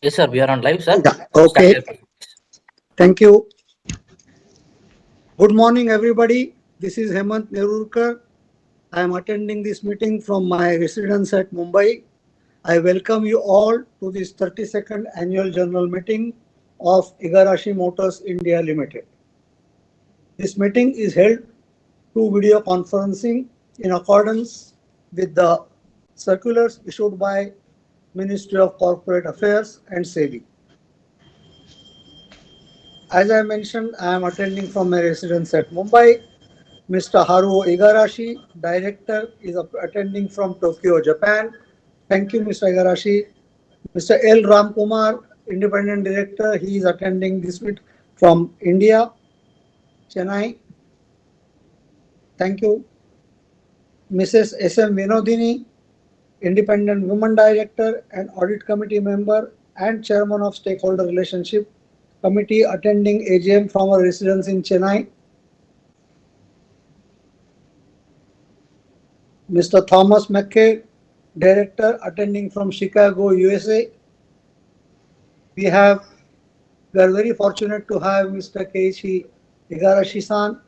Yes, sir. We are on live, sir. Yeah, okay. Thank you. Good morning, everybody. This is Hemant Nerurkar. I am attending this meeting from my residence at Mumbai. I welcome you all to this 32nd annual general meeting of Igarashi Motors India Limited. This meeting is held through video conferencing in accordance with the circulars issued by Ministry of Corporate Affairs and SEBI. As I mentioned, I am attending from my residence at Mumbai. Mr. Haruo Igarashi, Director, is attending from Tokyo, Japan. Thank you, Mr. Igarashi. Mr. L. Ramkumar, Independent Director, he is attending this meet from India, Chennai. Thank you. Mrs. S.M. Vinodini, Independent Women Director and Audit Committee Member and Chairman of Stakeholder Relationship Committee, attending AGM from her residence in Chennai. Mr. Thomas McKay, Director, attending from Chicago, USA. We are very fortunate to have Mr. Keiichi Igarashi-san,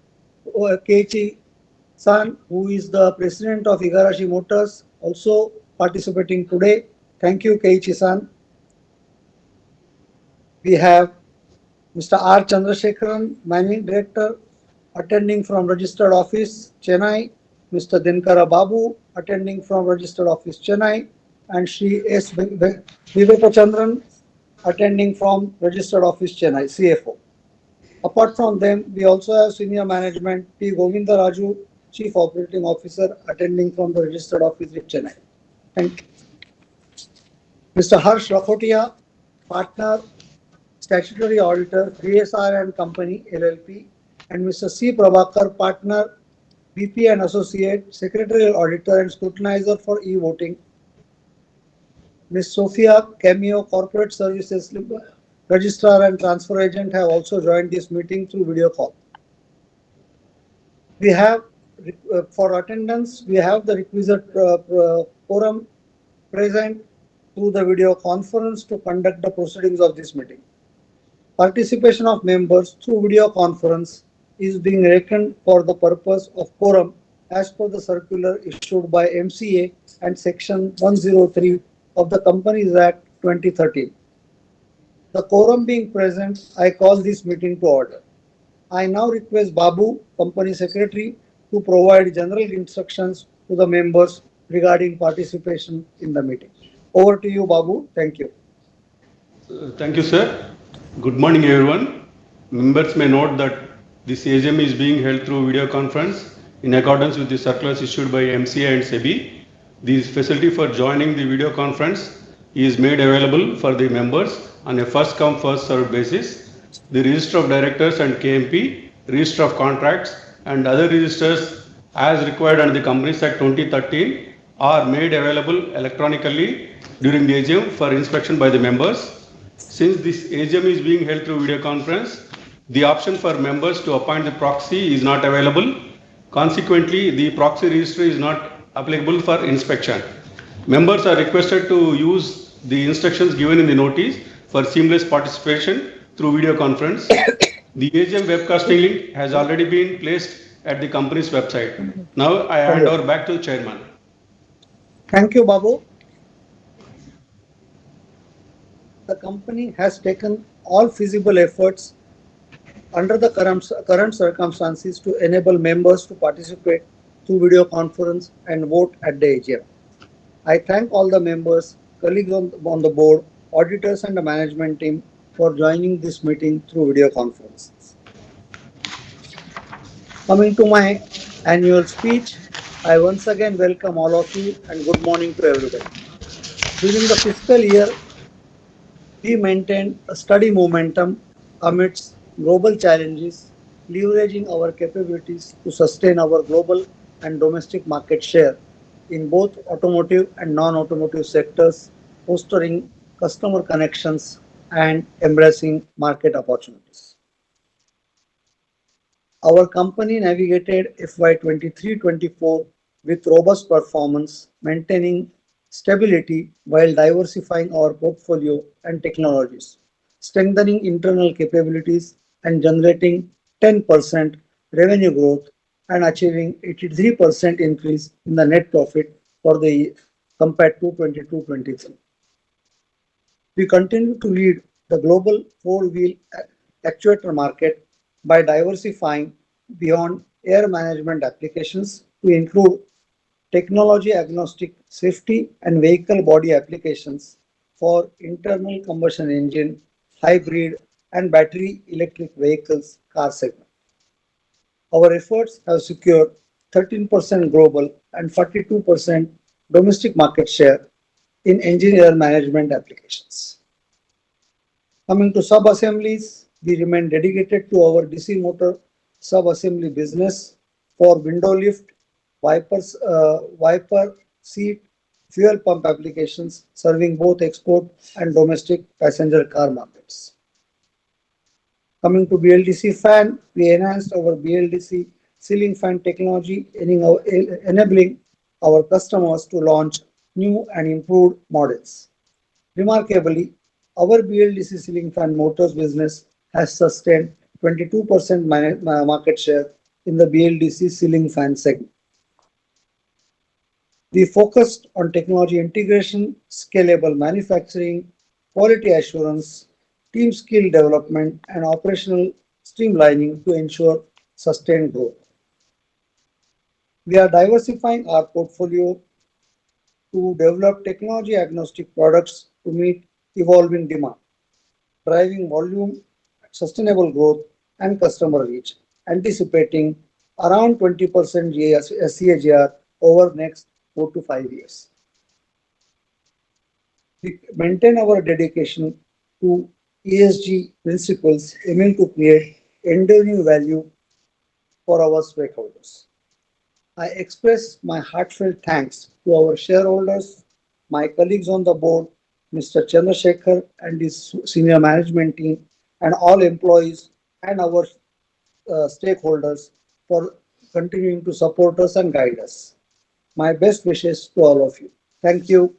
Keiichi-san, who is the President of Igarashi Motors, also participating today. Thank you, Keiichi-san. We have Mr. R. Chandrasekharan, Managing Director, attending from Registered Office, Chennai. Mr. Dinkara Babu, attending from Registered Office, Chennai. And Shri S. Vivekachandran, attending from Registered Office, Chennai, CFO. Apart from them, we also have Senior Management, P. Govinda Raju, Chief Operating Officer, attending from the Registered Office in Chennai. Thank you. Mr. Harsh Rakhotia, Partner, Statutory Auditor, 3SR and Company, LLP, and Mr. C. Prabhakar, Partner, VP and Associate, Secretarial Auditor and Scrutinizer for e-voting. Ms. Sophia Cameo, Corporate Services Registrar and Transfer Agent, have also joined this meeting through video call. We have, for attendance, we have the requisite quorum present through the video conference to conduct the proceedings of this meeting. Participation of members through video conference is being reckoned for the purpose of quorum as per the circular issued by MCA and Section 103 of the Companies Act 2013. The quorum being present, I call this meeting to order. I now request Babu, Company Secretary, to provide general instructions to the members regarding participation in the meeting. Over to you, Babu. Thank you. Thank you, sir. Good morning, everyone. Members may note that this AGM is being held through video conference in accordance with the circulars issued by MCA and SEBI. The facility for joining the video conference is made available for the members on a first come first served basis. The Register of Directors and KMP, Register of Contracts and other registers as required under the Companies Act 2013 are made available electronically during the AGM for inspection by the members. Since this AGM is being held through video conference, the option for members to appoint the proxy is not available. Consequently, the proxy register is not applicable for inspection. Members are requested to use the instructions given in the notice for seamless participation through video conference. The AGM webcasting link has already been placed at the company's website. Now I hand over back to the chairman. Thank you, Babu. The company has taken all feasible efforts under the current circumstances to enable members to participate through video conference and vote at the AGM. I thank all the members, colleagues on the board, auditors and the management team for joining this meeting through video conferences. Coming to my annual speech, I once again welcome all of you and good morning to everybody. During the fiscal year, we maintained a steady momentum amidst global challenges, leveraging our capabilities to sustain our global and domestic market share in both automotive and non-automotive sectors, fostering customer connections and embracing market opportunities. Our company navigated FY 23-24 with robust performance, maintaining stability while diversifying our portfolio and technologies, strengthening internal capabilities, and generating 10% revenue growth and achieving 83% increase in the net profit for the year compared to 22-23. We continue to lead the global four-wheel actuator market by diversifying beyond air management applications to include technology-agnostic safety and vehicle body applications for internal combustion engine, hybrid, and battery electric vehicles car segment. Our efforts have secured 13% global and 42% domestic market share in engine air management applications. Coming to sub-assemblies, we remain dedicated to our DC motor sub-assembly business for window lift, wiper seat, fuel pump applications, serving both export and domestic passenger car markets. Coming to BLDC fan, we enhanced our BLDC ceiling fan technology, enabling our customers to launch new and improved models. Remarkably, our BLDC ceiling fan motors business has sustained 22% market share in the BLDC ceiling fan segment. We focused on technology integration, scalable manufacturing, quality assurance, team skill development, and operational streamlining to ensure sustained growth. We are diversifying our portfolio to develop technology agnostic products to meet evolving demand, driving volume, sustainable growth, and customer reach, anticipating around 20% CAGR over next 4 to 5 years. We maintain our dedication to ESG principles, aiming to create enduring value for our stakeholders. I express my heartfelt thanks to our shareholders, my colleagues on the board, Mr. Chandrasekhar and his senior management team, and all employees and our stakeholders for continuing to support us and guide us. My best wishes to all of you. Thank you.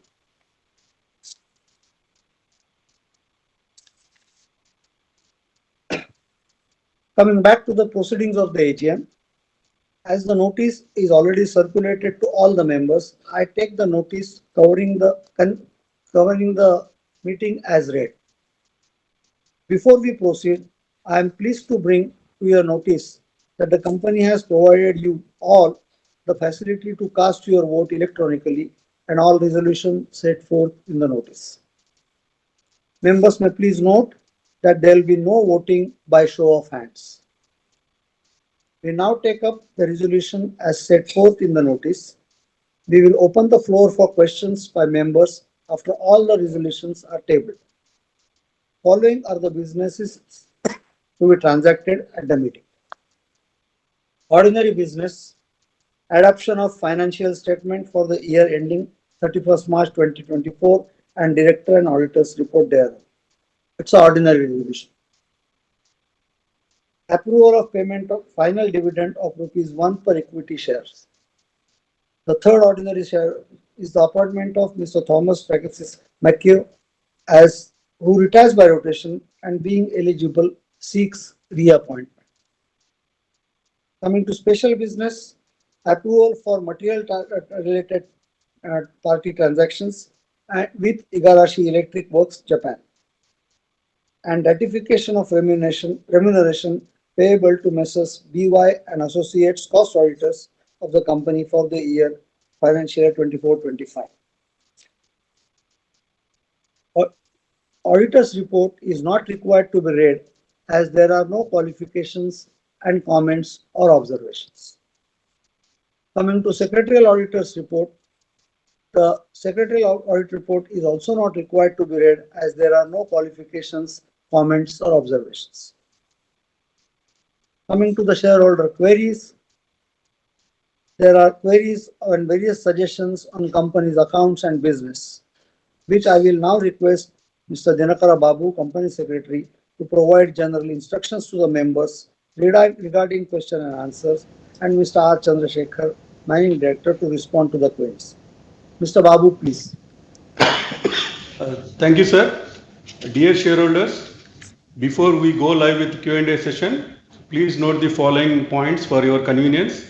Coming back to the proceedings of the AGM, as the notice is already circulated to all the members, I take the notice covering the meeting as read. Before we proceed, I am pleased to bring to your notice that the company has provided you all the facility to cast your vote electronically and all resolutions set forth in the notice. Members may please note that there will be no voting by show of hands. We now take up the resolution as set forth in the notice. We will open the floor for questions by members after all the resolutions are tabled. Following are the businesses to be transacted at the meeting. Ordinary business, adoption of financial statement for the year ending 31st March 2024 and director and auditors report thereon. It's an ordinary resolution. Approval of payment of final dividend of ₹1 per equity shares. The third ordinary share is the appointment of Mr. Thomas Francis McHugh as who retires by rotation and being eligible seeks reappointment. Coming to special business, approval for material related party transactions with Igarashi Electric Works Japan, and ratification of remuneration payable to Messrs. BY and Associates cost auditors of the company for the year financial year 24-25. Auditor's report is not required to be read as there are no qualifications and comments or observations. Coming to secretarial auditor's report, The secretarial audit report is also not required to be read as there are no qualifications, comments or observations. Coming to the shareholder queries, there are queries and various suggestions on company's accounts and business, which I will now request Mr. Dinakara Babu, Company Secretary, to provide general instructions to the members regarding question and answers, and Mr. R. Chandrasekhar, Managing Director, to respond to the queries. Mr. Babu, please. Thank you, sir. Dear shareholders, before we go live with Q&A session, please note the following points for your convenience.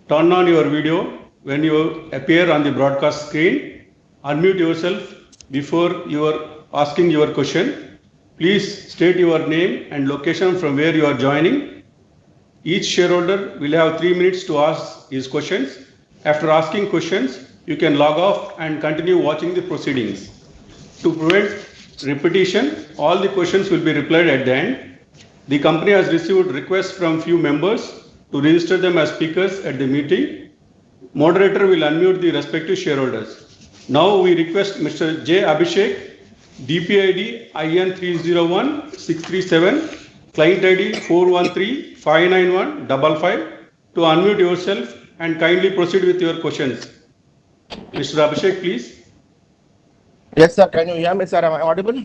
Turn on your video when you appear on the broadcast screen. Unmute yourself before you are asking your question. Please state your name and location from where you are joining. Each shareholder will have 3 minutes to ask his questions. After asking questions, you can log off and continue watching the proceedings. To prevent repetition, all the questions will be replied at the end. The company has received requests from few members to register them as speakers at the meeting. Moderator will unmute the respective shareholders. Now we request Mr. J. Abhishek, DPID IN301637, client ID 413-591-55, to unmute yourself and kindly proceed with your questions. Mr. Abhishek, please. Yes, sir. Can you hear me, sir? Am I audible?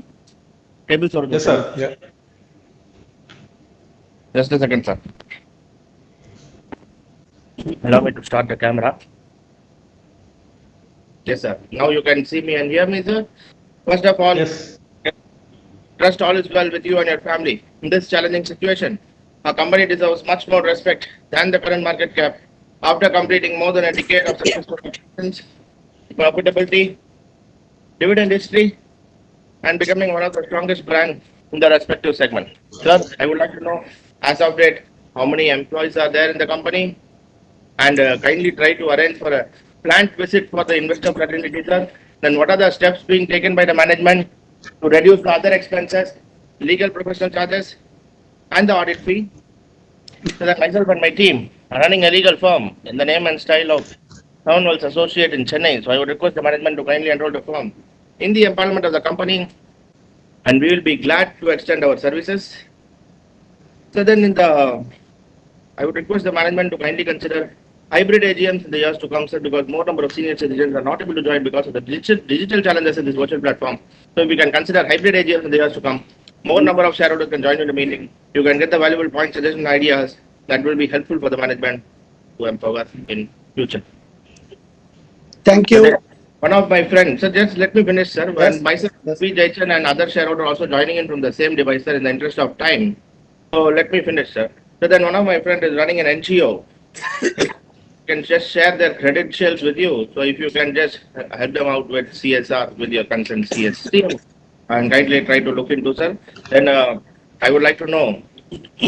Tables or Yes, sir. Yeah. Just a second, sir. Allow me to start the camera. Yes, sir. Now you can see me and hear me, sir. First of all, Yes. trust all is well with you and your family in this challenging situation. Our company deserves much more respect than the current market cap. After completing more than a decade of successful operations, profitability, dividend history, and becoming one of the strongest brands in the respective segment. Sir, I would like to know, as of date, how many employees are there in the company, and kindly try to arrange for a plant visit for the investor fraternity, sir. Then what are the steps being taken by the management to reduce the other expenses, legal professional charges, and the audit fee? So that myself and my team are running a legal firm in the name and style of Townwell's Associate in Chennai. So I would request the management to kindly enroll the firm in the empowerment of the company, and we will be glad to extend our services. So then I would request the management to kindly consider hybrid AGMs in the years to come, sir, because more number of senior citizens are not able to join because of the digital challenges in this virtual platform. So if we can consider hybrid AGMs in the years to come, more number of shareholders can join in the meeting. You can get the valuable points, suggestions, ideas that will be helpful for the management to empower in future. Thank you. One of my friends, so just let me finish, sir. Yes, And myself, yes. P. Jaichan, and other shareholder also joining in from the same device, sir, in the interest of time. So let me finish, sir. So then one of my friends is running an NGO. Can just share their credentials with you. So if you can just help them out with CSR with your consent CST and kindly try to look into, sir. Then I would like to know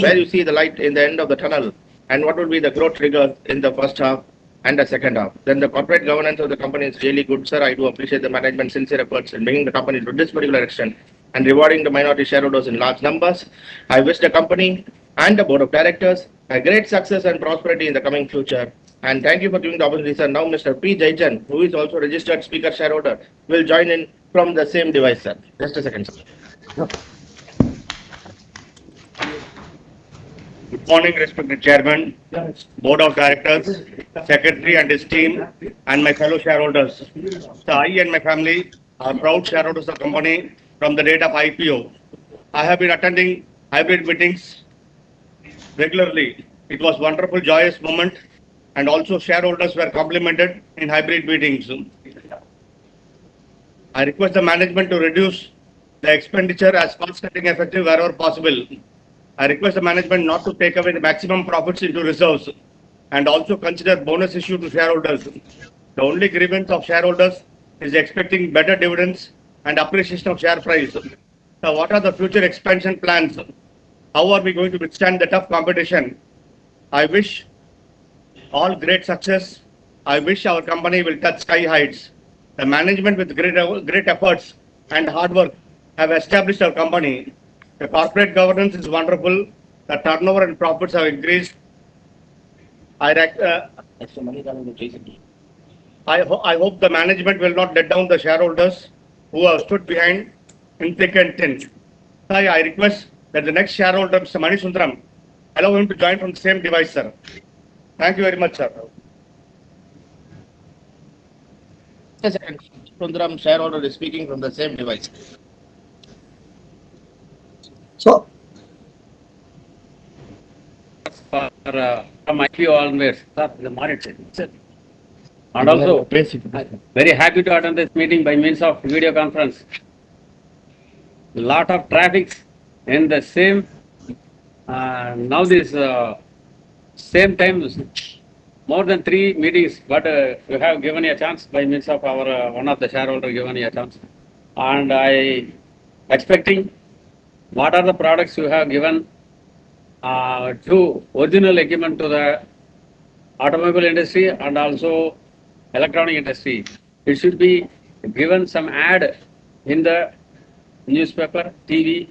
where you see the light in the end of the tunnel and what will be the growth trigger in the first half and the second half. Then the corporate governance of the company is really good, sir. I do appreciate the management's sincere efforts in bringing the company to this particular extent and rewarding the minority shareholders in large numbers. I wish the company and the board of directors a great success and prosperity in the coming future. And thank you for giving the opportunity, sir. Now, Mr. P. Jaichan, who is also registered speaker shareholder, will join in from the same device, sir. Just a second, sir. Good morning, respected Chairman, Board of Directors, Secretary and his team, and my fellow shareholders. So I and my family are proud shareholders of the company from the date of IPO. I have been attending hybrid meetings regularly. It was wonderful, joyous moment, and also shareholders were complimented in hybrid meetings. I request the management to reduce the expenditure as cost-cutting effective wherever possible. I request the management not to take away the maximum profits into reserves and also consider bonus issue to shareholders. The only grievance of shareholders is expecting better dividends and appreciation of share price. So what are the future expansion plans? How are we going to withstand the tough competition? I wish all great success. I wish our company will touch sky heights. The management with great efforts and hard work have established our company. The corporate governance is wonderful. The turnover and profits have increased. I hope the management will not let down the shareholders who have stood behind in thick and thin. I request that the next shareholder, Mr. Mani Sundaram, allow him to join from the same device, sir. Thank you very much, sir. Sundaram shareholder is speaking from the same device. So, From IPO always, the monitor. And also, very happy to attend this meeting by means of video conference. Lot of traffic in the same, now this same time, more than 3 meetings, but you have given a chance by means of our, one of the shareholder given a chance. And I expecting what are the products you have given to original equipment to the automobile industry and also electronic industry. It should be given some ad in the newspaper, TV,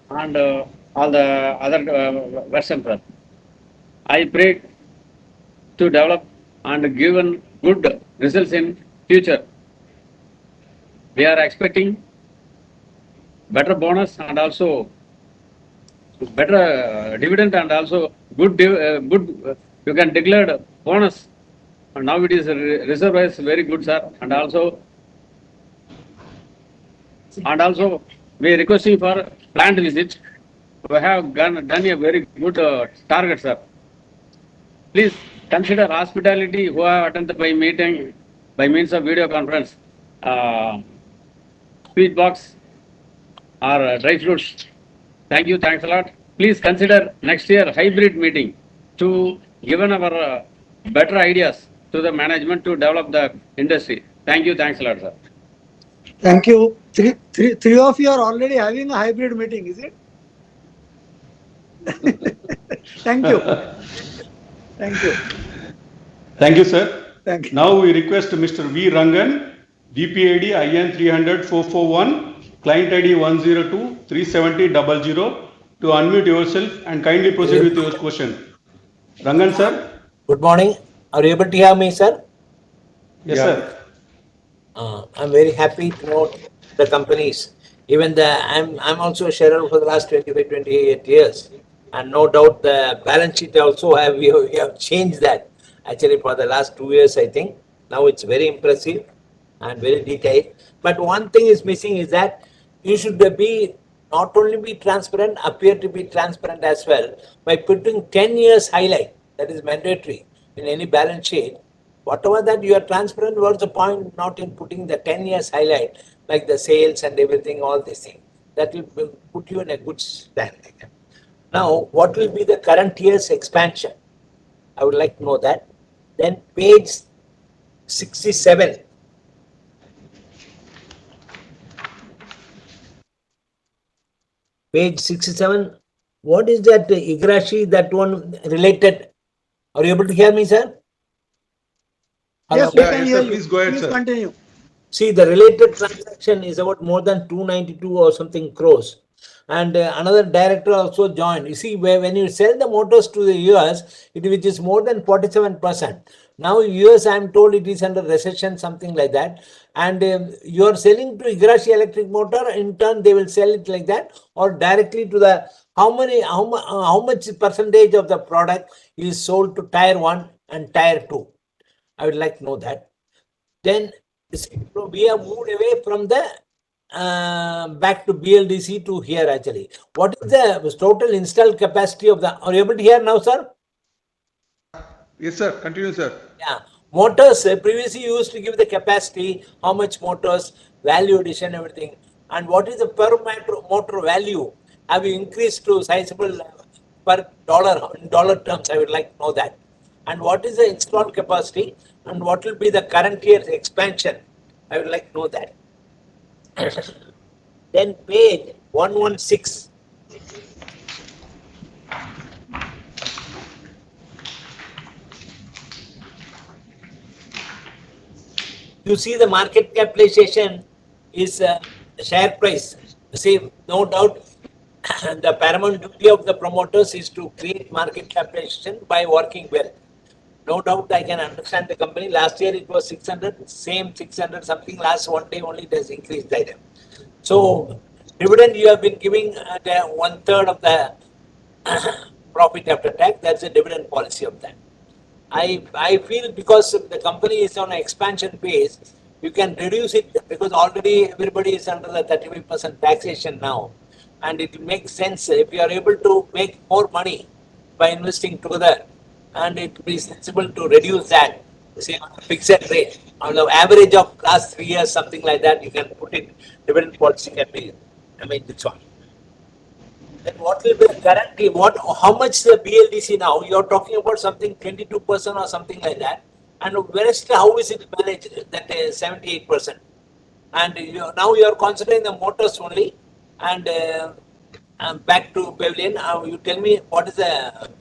and all the other versions. I pray to develop and given good results in future. We are expecting better bonus and also better dividend and also good, you can declare bonus. And now it is reserve is very good, sir. And also we are requesting for plant visit. We have done a very good target, sir. Please consider hospitality who have attended by meeting by means of video conference, sweet box or dry fruits. Thank you, thanks a lot. Please consider next year hybrid meeting to given our better ideas to the management to develop the industry. Thank you, thanks a lot, sir. thank you. Three of you are already having a hybrid meeting, is it? Thank you. Thank you. Thank you, sir. Thank you. Now we request Mr. V. Rangan, VPID IN 300-441, client ID 102-370-00, to unmute yourself and kindly proceed with your question. Rangan, sir? Good morning. Are you able to hear me, sir? Yes, sir. I'm very happy to know the companies. Even I'm also a shareholder for the last 25, 28 years. And no doubt the balance sheet also we have changed that actually for the last 2 years, I think. Now it's very impressive and very detailed. But one thing is missing is that you should be not only be transparent, appear to be transparent as well by putting 10 years highlight. That is mandatory in any balance sheet. Whatever that you are transparent, what's the point not in putting the 10 years highlight, like the sales and everything, all these things. That will put you in a good standing. Now, what will be the current year's expansion? I would like to know that. Then page 67. Page 67. What is that Igarashi, that one related? Are you able to hear me, sir? Yes, we can hear you. Please go ahead, Please sir. continue. See, the related transaction is about more than 292 or something crores. And another director also joined. You see, when you sell the motors to the US, which is more than 47%. Now, US, I'm told it is under recession, something like that. And you are selling to Igarashi electric motor, in turn, they will sell it like that, or directly to the, how much percentage of the product is sold to tier 1 and tier 2? I would like to know that. Then we have moved away from the back to BLDC to here actually. What is the total installed capacity of the, are you able to hear now, sir? Yes, sir. Continue, sir. Yeah. Motors, previously you used to give the capacity, how much motors, value addition, everything. And what is the per motor value? Have you increased to sizable per dollar, in dollar terms? I would like to know that. And what is the installed capacity? And what will be the current year's expansion? I would like to know that. Then page 116. You see the market capitalization is share price. See, no doubt the paramount duty of the promoters is to create market capitalization by working well. no doubt I can understand the company. Last year it was 600, same 600 something. Last one day only it has increased by them. So dividend you have been giving at 1/3 of the profit after tax. That's the dividend policy of that. I feel because the company is on an expansion phase, you can reduce it because already everybody is under the 35% taxation now. And it makes sense if you are able to make more money by investing together, and it will be sensible to reduce that, say on a fixed rate. On the average of last 3 years, something like that, you can put it, dividend policy can be, I mean, this one. Then what will be the guarantee? How much the BLDC now? You're talking about something 22% or something like that. And whereas how is it managed? That is 78%. And now you are considering the motors only. And back to pavilion. You tell me what is the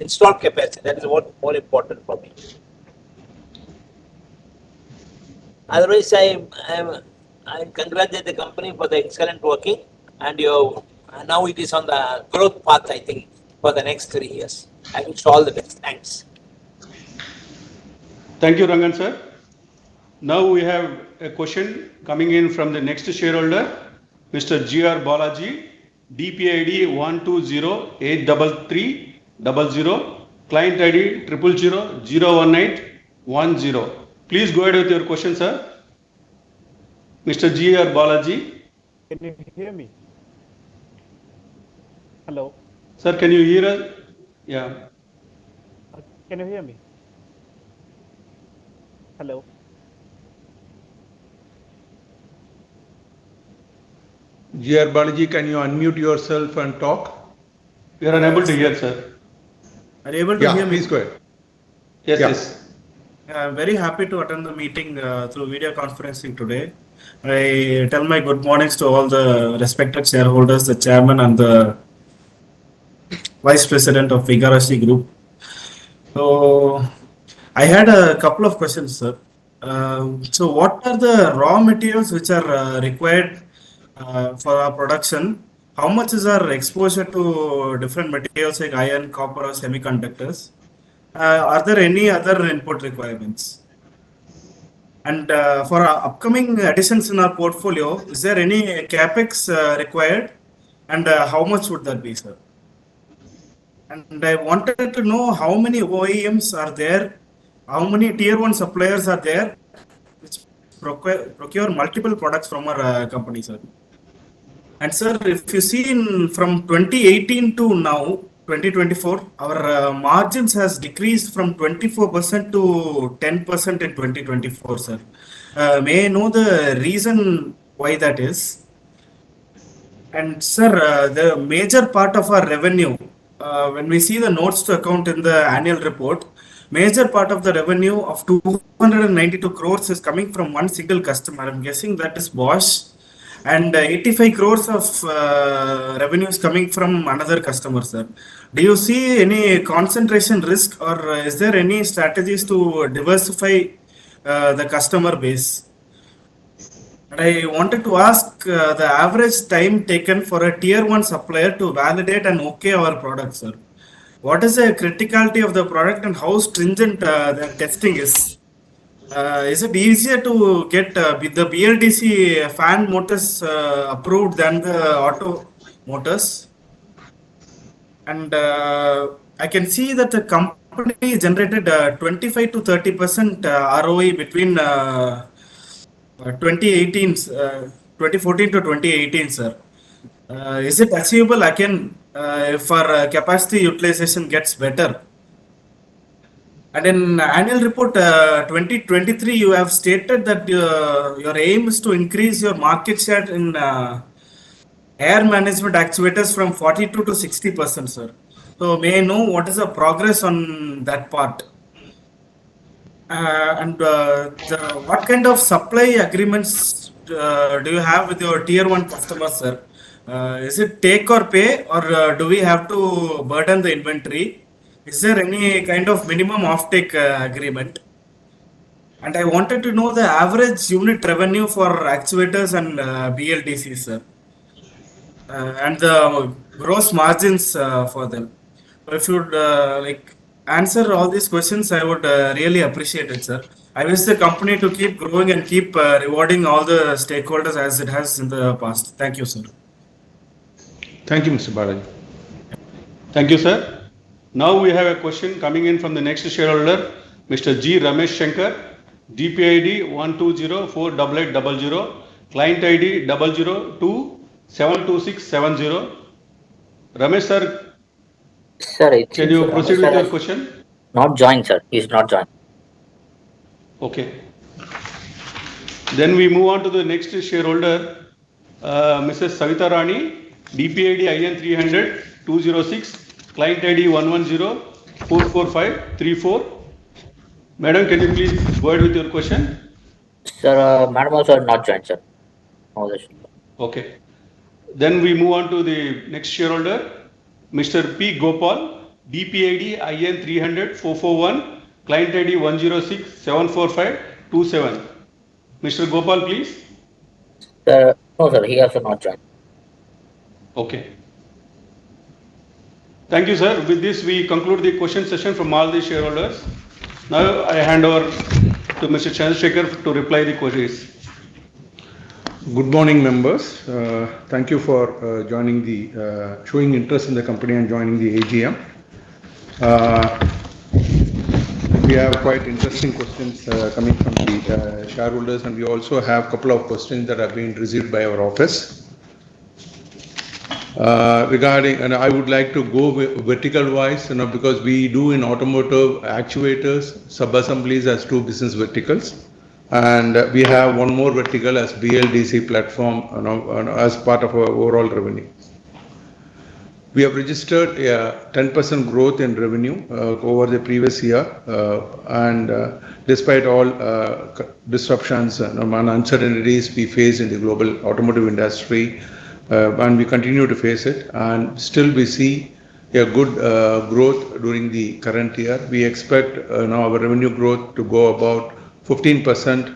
installed capacity? That is what more important for me. Otherwise, I congratulate the company for the excellent working, and now it is on the growth path, I think, for the next 3 years. I wish you all the best. Thanks. Thank you, Rangan sir. Now we have a question coming in from the next shareholder, Mr. G.R. Balaji, DPID 120833300, client ID 000011810. Please go ahead with your question, sir. Mr. G.R. Balaji. Can you hear me? Hello. Sir, can you hear us? Yeah. Can you hear me? Hello. G.R. Balaji, can you unmute yourself and talk? We are unable to hear, sir. Are you able to hear me? Please go ahead. Yes, Yeah. yes. I'm very happy to attend the meeting through video conferencing today. I tell my good mornings to all the respected shareholders, the chairman and the vice president of Igarashi Group. So I had a couple of questions, sir. So what are the raw materials which are required for our production? How much is our exposure to different materials like iron, copper, or semiconductors? Are there any other input requirements? And for our upcoming additions in our portfolio, is there any capex required? And how much would that be, sir? And I wanted to know how many OEMs are there, how many tier 1 suppliers are there which procure multiple products from our company, sir. And sir, if you see from 2018 to now, 2024, our margins has decreased from 24% to 10% in 2024, sir. May I know the reason why that is? And sir, the major part of our revenue, when we see the notes to account in the annual report, major part of the revenue of 292 crores is coming from one single customer. I'm guessing that is Bosch. And 85 crores of revenue is coming from another customer, sir. Do you see any concentration risk, or is there any strategies to diversify the customer base? And I wanted to ask the average time taken for a tier 1 supplier to validate and okay our product, sir. What is the criticality of the product and how stringent the testing is? Is it easier to get the BLDC fan motors approved than the auto motors? And I can see that the company generated 25 to 30% ROE between 2014 to 2018, sir. Is it achievable again if our capacity utilization gets better? And in annual report 2023, you have stated that your aim is to increase your market share in air management actuators from 42 to 60%, sir. So may I know what is the progress on that part? And what kind of supply agreements do you have with your tier 1 customers, sir? Is it take or pay, or do we have to burden the inventory? Is there any kind of minimum offtake agreement? And I wanted to know the average unit revenue for actuators and BLDCs, sir, and the gross margins for them. So if you'd answer all these questions, I would really appreciate it, sir. I wish the company to keep growing and keep rewarding all the stakeholders as it has in the past. Thank you, sir. Thank you, Mr. Balaji. Thank you, sir. Now we have a question coming in from the next shareholder, Mr. G. Ramesh Shankar, DPID 1204880, client ID 002726770. Ramesh sir, Sir, it can seems you Ramesh proceed sir with your has question? not joined, sir. He's not joined. Okay. Then we move on to the next shareholder, Mrs. Savita Rani, DPID IN 300 206, client ID 110445534. Madam, can you please go ahead with your question? Sir, Madam also not joined, sir. No, that's- Okay. Then we move on to the next shareholder, Mr. P. Gopal, DPID IN 300 441, client ID 106745527. Mr. Gopal, please. Sir, no, sir. He also not joined. Okay. Thank you, sir. With this, we conclude the question session from all the shareholders. Now I hand over to Mr. Chandrasekhar to reply the queries. Good morning, members. Thank you for joining showing interest in the company and joining the AGM. We have quite interesting questions coming from the shareholders, and we also have a couple of questions that have been received by our office. Regarding, and I would like to go vertical wise, because we do in automotive actuators, sub-assemblies as two business verticals. And we have one more vertical as BLDC platform as part of our overall revenue. We have registered a 10% growth in revenue over the previous year, and despite all disruptions and uncertainties we face in the global automotive industry, and we continue to face it, and still we see a good growth during the current year. We expect our revenue growth to go about 15%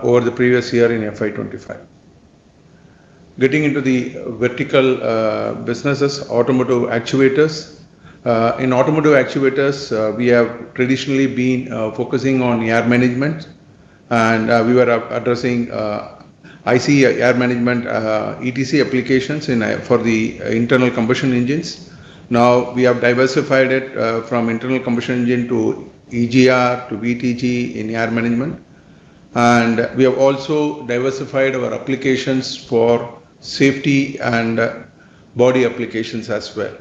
over the previous year in FY25. Getting into the vertical businesses, automotive actuators. In automotive actuators, we have traditionally been focusing on air management, and we were addressing IC air management ETC applications for the internal combustion engines. Now we have diversified it from internal combustion engine to EGR to VTG in air management, and we have also diversified our applications for safety and body applications as well.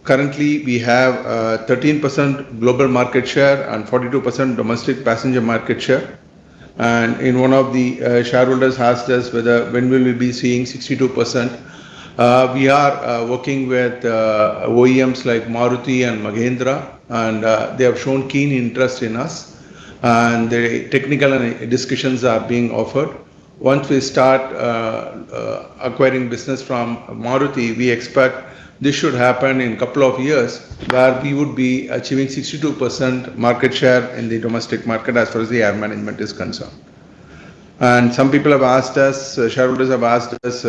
Currently, we have 13% global market share and 42% domestic passenger market share. And in one of the shareholders asked us when will we be seeing 62%. We are working with OEMs like Maruti and Mahindra, and they have shown keen interest in us. And the technical discussions are being offered. Once we start acquiring business from Maruti, we expect this should happen in a couple of years, where we would be achieving 62% market share in the domestic market as far as the air management is concerned. And some people have asked us, shareholders have asked us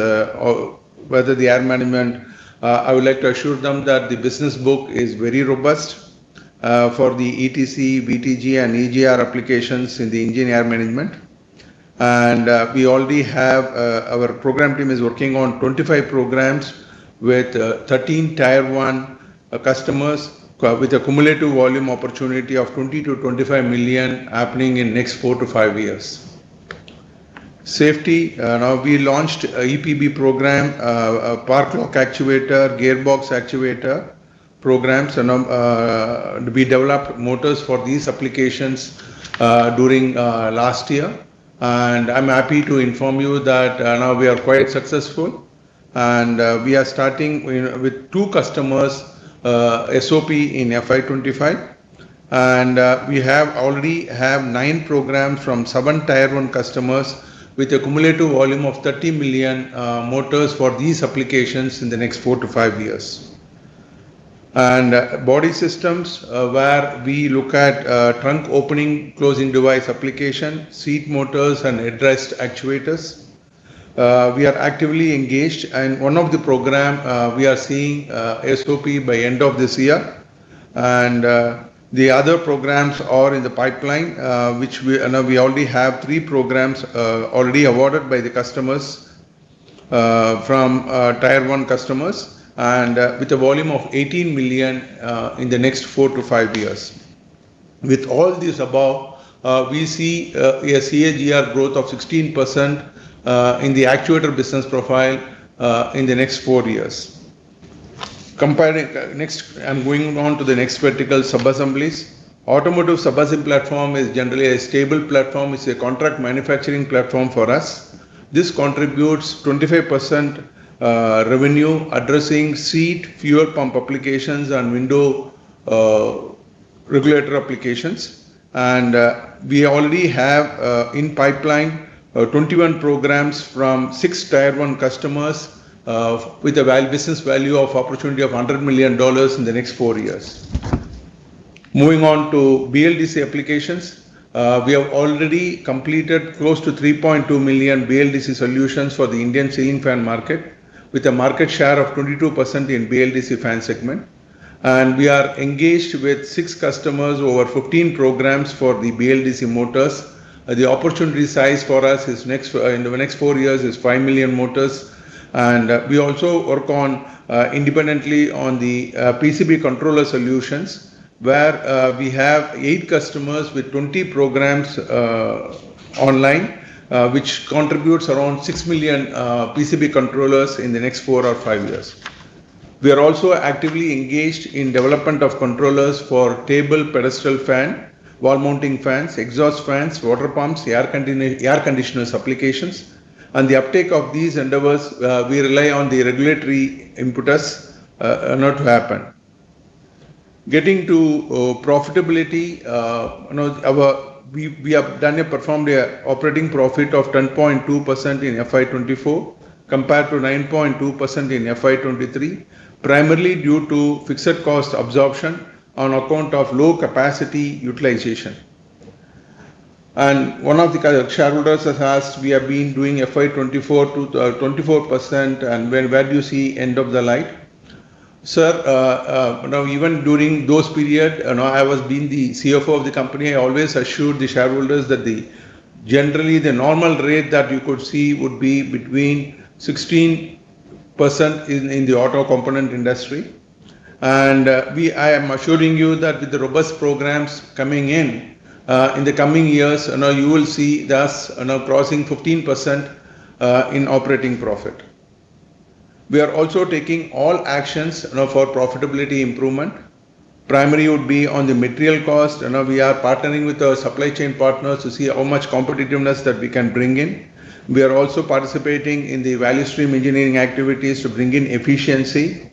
whether the air management, I would like to assure them that the business book is very robust for the ETC, VTG and EGR applications in the engine air management. And we already have, our program team is working on 25 programs with 13 Tier 1 customers with a cumulative volume opportunity of 20 to 25 million happening in next 4 to 5 years. Safety, now we launched a EPB program, a park lock actuator, gearbox actuator programs, and we developed motors for these applications during last year. And I'm happy to inform you that now we are quite successful, and we are starting with 2 customers SOP in FY25, and we have already have 9 programs from 7 Tier 1 customers with a cumulative volume of 30 million motors for these applications in the next 4 to 5 years. And body systems, where we look at trunk opening closing device application, seat motors and headrest actuators. We are actively engaged, and one of the program we are seeing SOP by end of this year, And the other programs are in the pipeline, which we already have 3 programs already awarded by the customers from Tier 1 customers, and with a volume of 18 million in the next 4 to 5 years. With all this above, we see a CAGR growth of 16% in the actuator business profile in the next 4 years. Comparing next, I'm going on to the next vertical, sub-assemblies. Automotive sub-assembly platform is generally a stable platform. It's a contract manufacturing platform for us. This contributes 25% revenue addressing seat, fuel pump applications and window regulator applications. And we already have in pipeline 21 programs from 6 Tier 1 customers with a business value of opportunity of $100 million in the next 4 years. Moving on to BLDC applications, we have already completed close to 3.2 million BLDC solutions for the Indian ceiling fan market, with a market share of 22% in BLDC fan segment. And we are engaged with 6 customers over 15 programs for the BLDC motors. The opportunity size for us is in the next 4 years is 5 million motors. And we also work on independently on the PCB controller solutions, where we have 8 customers with 20 programs online, which contributes around 6 million PCB controllers in the next 4 or 5 years. We are also actively engaged in development of controllers for table pedestal fan, wall mounting fans, exhaust fans, water pumps, air conditioners applications. And the uptake of these endeavors, we rely on the regulatory impetus not to happen. Getting to profitability, we have performed an operating profit of 10.2% in FY24 compared to 9.2% in FY23, primarily due to fixed cost absorption on account of low capacity utilization. And one of the shareholders has asked, we have been doing FY24 to 24%, and where do you see end of the line? Sir, even during those period, I was being the CFO of the company, I always assured the shareholders that generally the normal rate that you could see would be between 16% in the auto component industry. And I am assuring you that with the robust programs coming in the coming years, you will see us crossing 15% in operating profit. We are also taking all actions for profitability improvement. Primary would be on the material cost. We are partnering with our supply chain partners to see how much competitiveness that we can bring in. We are also participating in the value stream engineering activities to bring in efficiency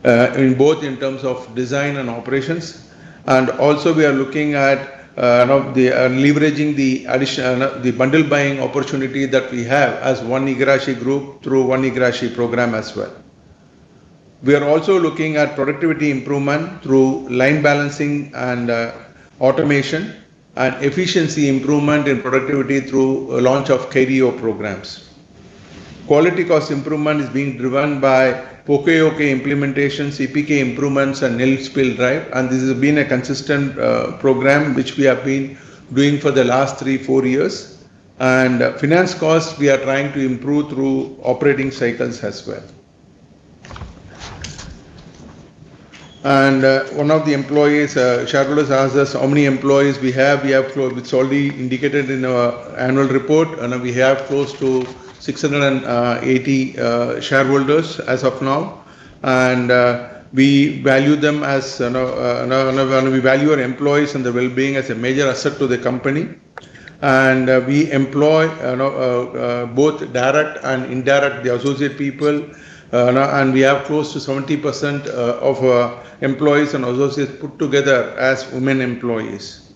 in terms of design and operations. And also we are looking at leveraging the bundle buying opportunity that we have as one Igarashi group through one Igarashi program as well. We are also looking at productivity improvement through line balancing and automation, and efficiency improvement in productivity through launch of KDO programs. Quality cost improvement is being driven by POKE-OK implementation, CPK improvements, and nil spill drive. And this has been a consistent program which we have been doing for the last 3-4 years. And finance costs we are trying to improve through operating cycles as well. And one of the employees, shareholders asked us how many employees we have. It's already indicated in our annual report, and we have close to 680 shareholders as of now. And we value them as, we value our employees and their well-being as a major asset to the company. And we employ both direct and indirect, the associate people. And we have close to 70% of employees and associates put together as women employees.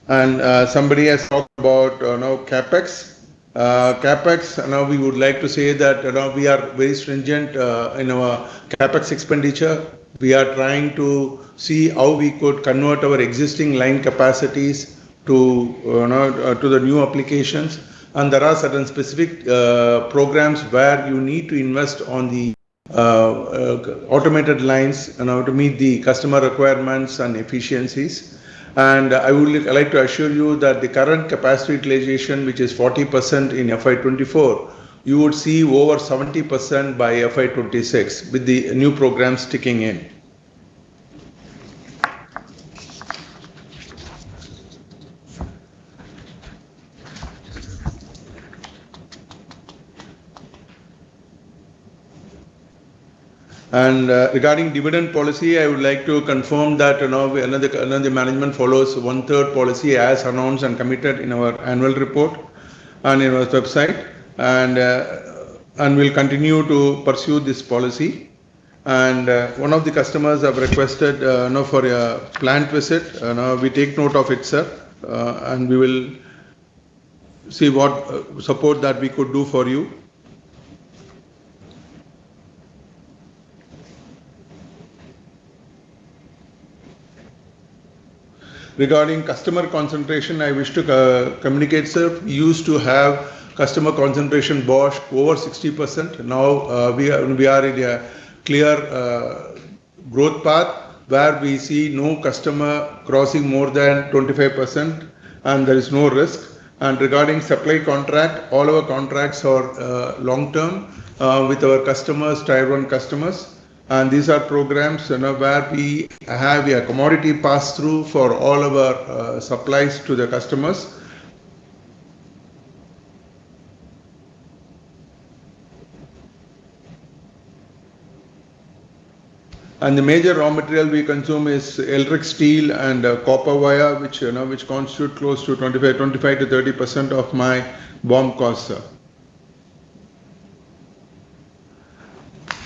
And somebody has talked about CapEx. CapEx, we would like to say that we are very stringent in our CapEx expenditure. We are trying to see how we could convert our existing line capacities to the new applications. And there are certain specific programs where you need to invest on the automated lines, to meet the customer requirements and efficiencies. And I would like to assure you that the current capacity utilization, which is 40% in FY24, you would see over 70% by FY26 with the new programs kicking in. And regarding dividend policy, I would like to confirm that the management follows 1/3 policy as announced and committed in our annual report and in our website, and will continue to pursue this policy. And one of the customers have requested for a plant visit. We take note of it, sir, and we will see what support that we could do for you. Regarding customer concentration, I wish to communicate, sir. We used to have customer concentration Bosch over 60%. Now we are in a clear growth path where we see no customer crossing more than 25%, and there is no risk. And regarding supply contract, all our contracts are long term with our customers, Tier 1 customers. And these are programs where we have a commodity pass-through for all of our supplies to the customers. And the major raw material we consume is electric steel and copper wire, which constitute close to 25 to 30% of my BOM cost, sir.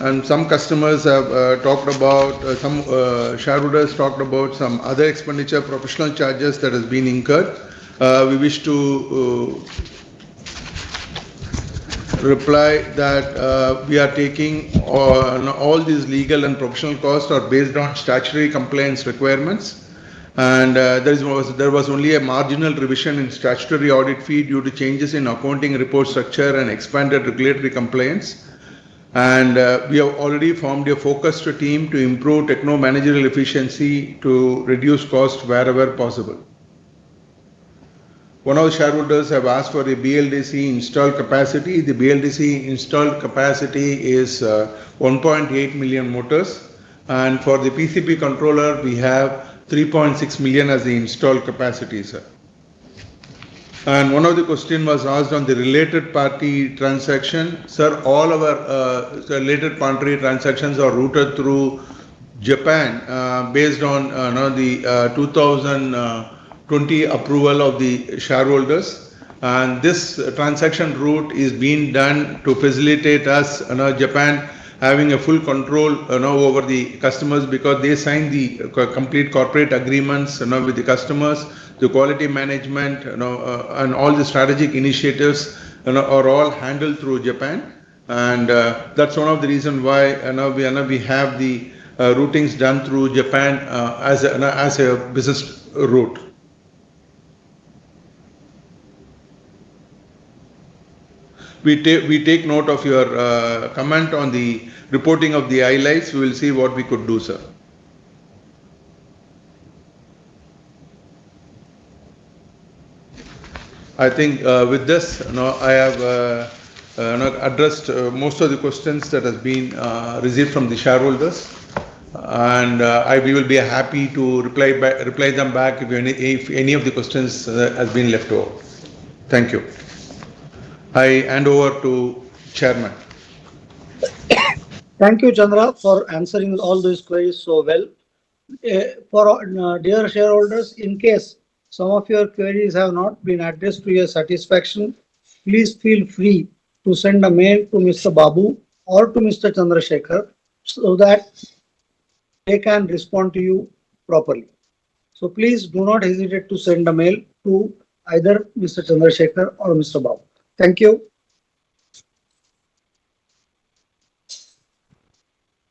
And some customers have talked about, some shareholders talked about some other expenditure, professional charges that has been incurred. We wish to reply that we are taking all these legal and professional costs are based on statutory compliance requirements. And there was only a marginal revision in statutory audit fee due to changes in accounting report structure and expanded regulatory compliance. And we have already formed a focused team to improve techno-managerial efficiency to reduce cost wherever possible. One of the shareholders have asked for a BLDC installed capacity. The BLDC installed capacity is 1.8 million motors. And for the PCB controller, we have 3.6 million as the installed capacity, sir. And one of the question was asked on the related party transaction. Sir, all our related party transactions are routed through Japan based on the 2020 approval of the shareholders. And this transaction route is being done to facilitate us, Japan having a full control over the customers, because they sign the complete corporate agreements with the customers. The quality management, and all the strategic initiatives, are all handled through Japan, and that's one of the reasons why we have the routings done through Japan as a business route. We take note of your comment on the reporting of the highlights. We will see what we could do, sir. I think with this, I have addressed most of the questions that has been received from the shareholders, and we will be happy to reply them back if any of the questions has been left over. Thank you. I hand over to Chairman. Thank you, Chandra, for answering all these queries so well. For dear shareholders, in case some of your queries have not been addressed to your satisfaction, please feel free to send a mail to Mr. Babu or to Mr. Chandrasekhar so that they can respond to you properly. So please do not hesitate to send a mail to either Mr. Chandrasekhar or Mr. Babu. Thank you.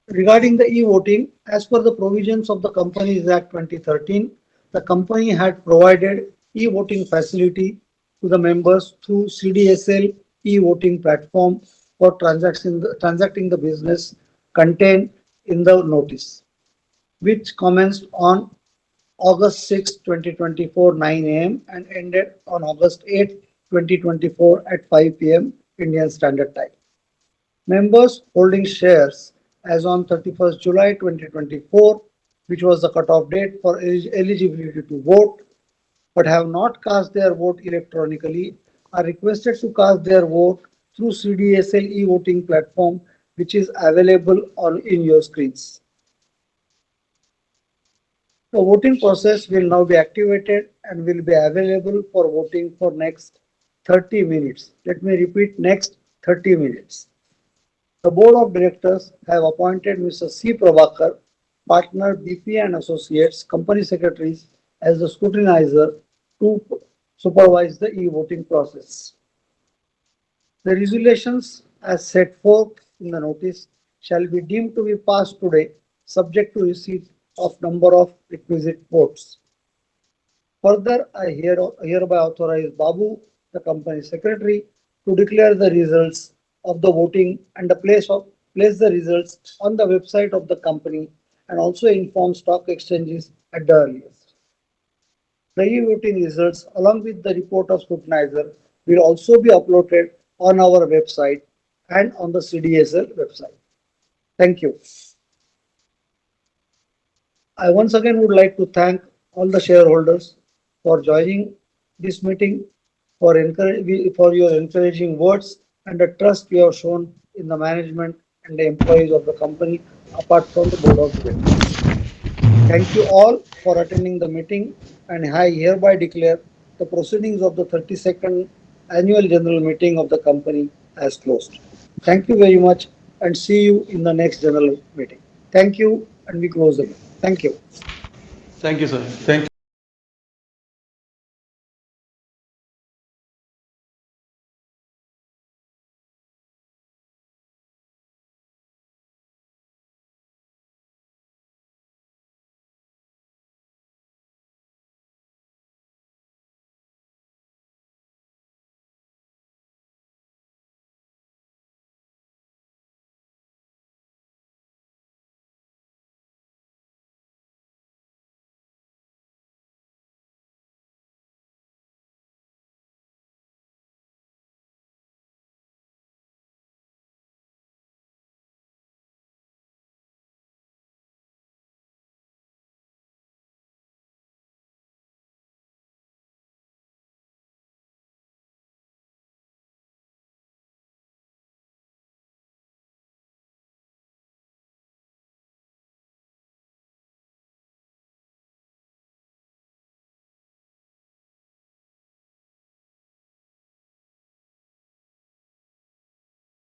Regarding the e-voting, as per the provisions of the Companies Act 2013, the company had provided e-voting facility to the members through CDSL e-voting platform for transacting the business contained in the notice, which commenced on August 6, 2024, 9 a.m. and ended on August 8, 2024 at 5 p.m. Indian Standard Time. Members holding shares as on 31st July 2024, which was the cutoff date for eligibility to vote, but have not cast their vote electronically, are requested to cast their vote through CDSL e-voting platform, which is available in your screens. The voting process will now be activated and will be available for voting for next 30 minutes. Let me repeat, next 30 minutes. The Board of Directors have appointed Mr. C. Prabhakar, Partner, BP and Associates, Company Secretaries, as the scrutinizer to supervise the e-voting process. The resolutions as set forth in the notice shall be deemed to be passed today, subject to receipt of number of requisite votes. Further, I hereby authorize Babu, the Company Secretary, to declare the results of the voting and place the results on the website of the company and also inform stock exchanges at the earliest. The e-voting results along with the report of scrutinizer will also be uploaded on our website and on the CDSL website. Thank you. I once again would like to thank all the shareholders for joining this meeting, for your encouraging words and the trust you have shown in the management and the employees of the company, apart from the board of directors. Thank you all for attending the meeting, and I hereby declare the proceedings of the 32nd annual general meeting of the company as closed. Thank you very much and see you in the next general meeting. Thank you, and we close the meeting. Thank you. Thank you, sir. Thank you.